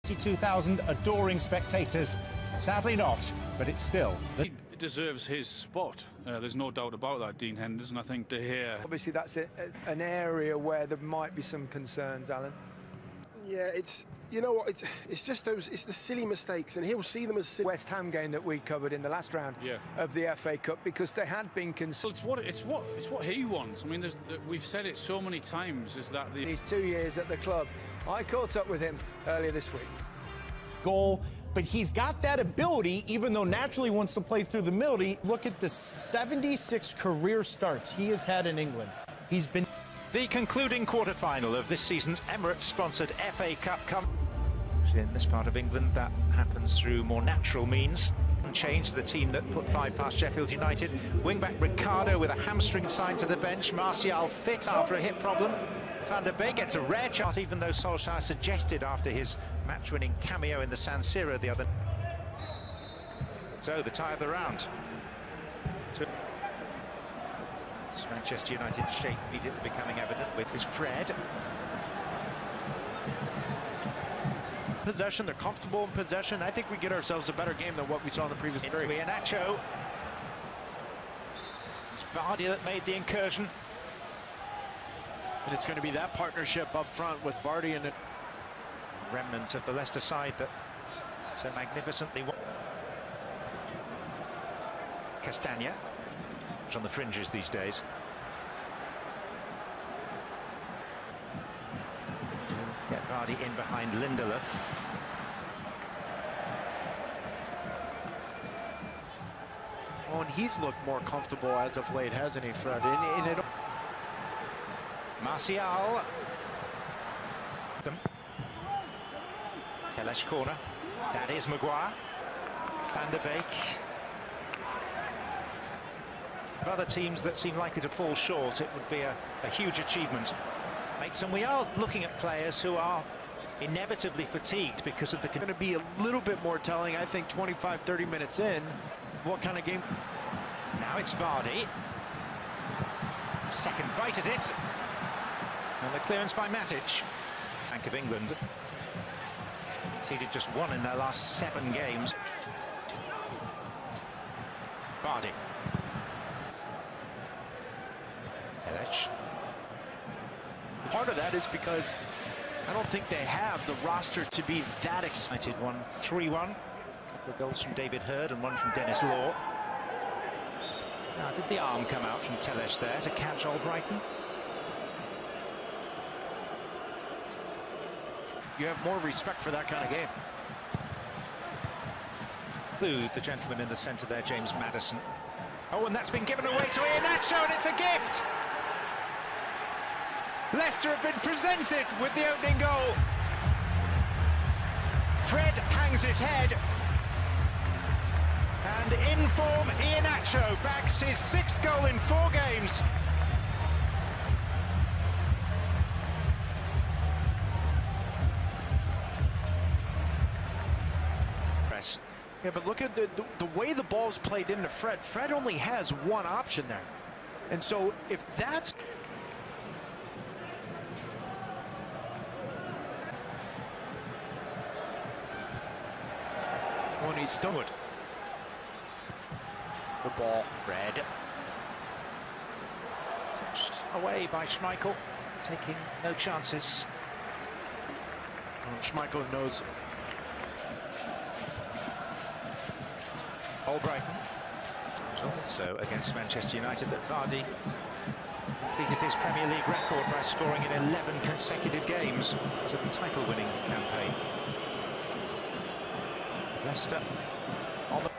62,000 adoring spectators. Sadly not, but it's still... He deserves his spot. There's no doubt about that, Dean Henderson. I think De Gea... Obviously, that's an area where there might be some concerns, Alan. Yeah, it's... You know what? It's just those... It's the silly mistakes, and he'll see them as silly. West Ham game that we covered in the last round of the FA Cup, because they had been concerned. Well, it's what he wants. I mean, we've said it so many times. Is that He's 2 years at the club. I caught up with him earlier this week. Goal, but he's got that ability, even though naturally wants to play through the middle. Look at the 76 career starts he has had in England. He's been... The concluding quarter-final of this season's Emirates-sponsored FA Cup in this part of England, that happens through more natural means. Changed the team that put 5 past Sheffield United. Wing-back Ricardo with a hamstring signed to the bench. Martial fit after a hip problem. Van der Beek gets a rare chance, even though Solskjaer suggested after his match-winning cameo in the San Siro the other... So, the tie of the round. Manchester United's shape immediately becoming evident with his Fred. Possession, they're comfortable in possession. I think we get ourselves a better game than what we saw in the previous period. Iheanacho. It's Vardy that made the incursion. And it's going to be that partnership up front with Vardy and... Remnant of the Leicester side that so magnificently... Castagna, which on the fringes these days. Get Vardy in behind Lindelof. Oh, and he's looked more comfortable as of late, hasn't he, Fred? Martial. Telles corner. That is Maguire. Van der Beek. Other teams that seem likely to fall short, it would be a huge achievement. And we are looking at players who are inevitably fatigued because of the... Going to be a little bit more telling, I think, 25-30 minutes in, what kind of game... Now it's Vardy. Second bite at it. And the clearance by Matic. Bank of England conceded just 1 in their last 7 games. Vardy. Telles. Part of that is because I don't think they have the roster to be that excited. 3-1. A couple of goals from David Hurd and one from Dennis Law. Now, did the arm come out from Telles there to catch Albrighton? You have more respect for that kind of game. The gentleman in the centre there, James Maddison. Oh, and that's been given away to Iheanacho, and it's a gift! Leicester have been presented with the opening goal. Fred hangs his head. And in form, Iheanacho backs his 6th goal in 4 games. Press. Yeah, but look at the way the ball's played into Fred. Fred only has one option there. And so if that's... When he's stoned. The ball. Red. Touched away by Schmeichel, taking no chances. Schmeichel knows. Albrighton. Also against Manchester United that Vardy completed his Premier League record by scoring in 11 consecutive games to the title-winning campaign. Leicester on the...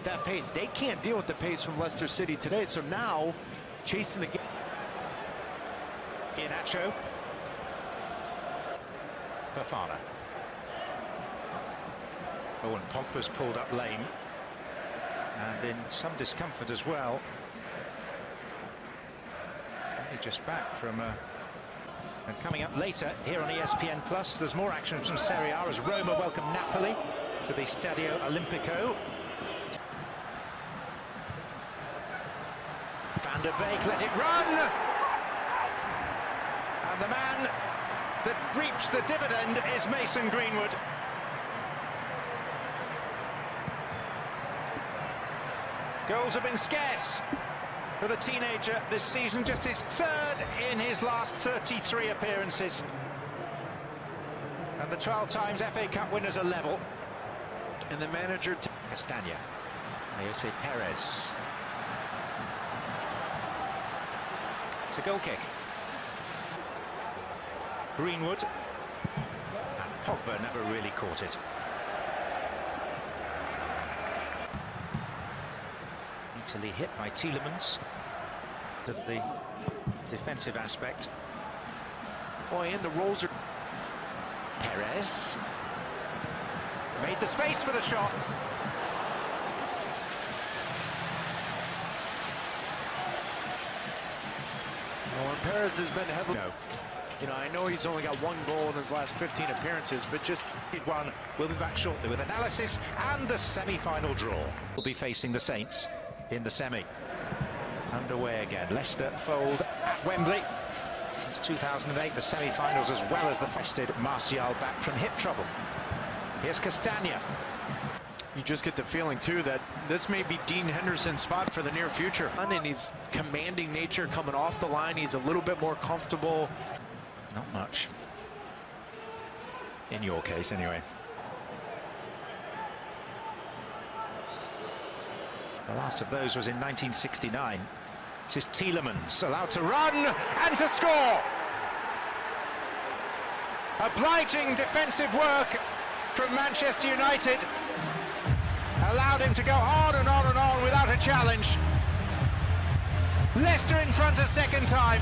That pace, they can't deal with the pace from Leicester City today, so now chasing the game. Iheanacho. Fofana. Oh, and Pogba's pulled up lame. And in some discomfort as well. Only just back from and coming up later here on ESPN Plus, there's more action from Serie A as Roma welcome Napoli to the Stadio Olimpico. Van der Beek let it run, and And the man that reaps the dividend is Mason Greenwood. Goals have been scarce for the teenager this season, just his third in his last 33 appearances. And the 12 times FA Cup winners are level. And the manager, Castagna. Ayotte Perez. It's a goal kick. Greenwood. And Pogba never really caught it. Italy hit by Tielemans. Of the defensive aspect. Boy, and the rolls are... Perez. Made the space for the shot. Well, and Perez has been heavily... You know, I know he's only got one goal in his last 15 appearances, but just... One. We'll be back shortly with analysis and the semi-final draw. We'll be facing the Saints in the semi. Underway again. Leicester fold at Wembley. Since 2008, the semi-finals as well as the fested Martial back from hip trouble. Here's Castagna. You just get the feeling, too, that this may be Dean Henderson's spot for the near future. And he's commanding nature coming off the line. He's a little bit more comfortable. Not much. In your case, anyway. The last of those was in 1969. This is Tielemans, allowed to run and to score. Obliging defensive work from Manchester United. Allowed him to go on and on and on without a challenge. Leicester in front a second time.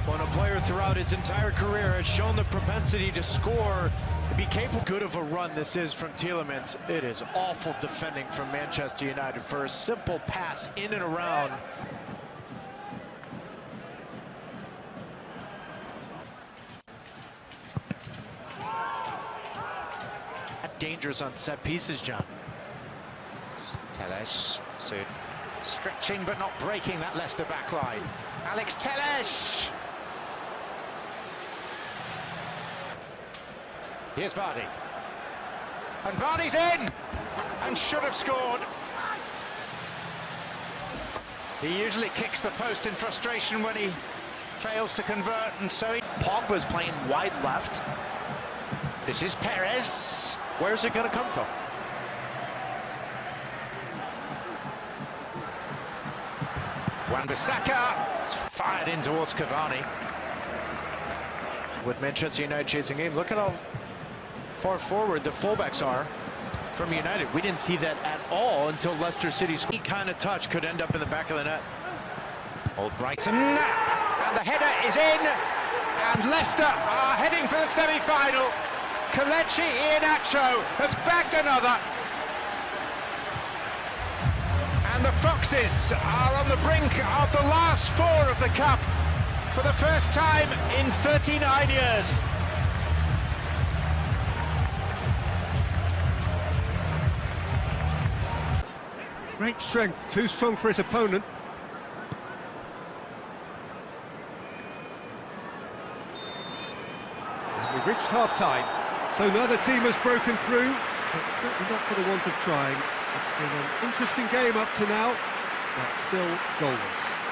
When a player throughout his entire career has shown the propensity to score, to be capable good of a run this is from Tielemans. It is awful defending from Manchester United for a simple pass in and around. Dangerous on set pieces, John. Telles, so stretching but not breaking that Leicester back line. Alex Telles! Here's Vardy. And Vardy's in! And should have scored. He usually kicks the post in frustration when he fails to convert, and so Pogba's playing wide left. This is Perez. Where's it going to come from? Wan-Bissaka fired in towards Cavani. With Manchester United chasing game, look at how far forward the fullbacks are from United. We didn't see that at all until Leicester City's kind of touch could end up in the back of the net. Old Brighton, and the header is in, and Leicester are heading for the semi-final. Kelechi Iheanacho has bagged another. And the Foxes are on the brink of the last four of the Cup for the first time in 39 years. Great strength, too strong for his opponent. We've reached half-time. So neither team has broken through, but certainly not for the want of trying. It's been an interesting game up to now, but still goalless.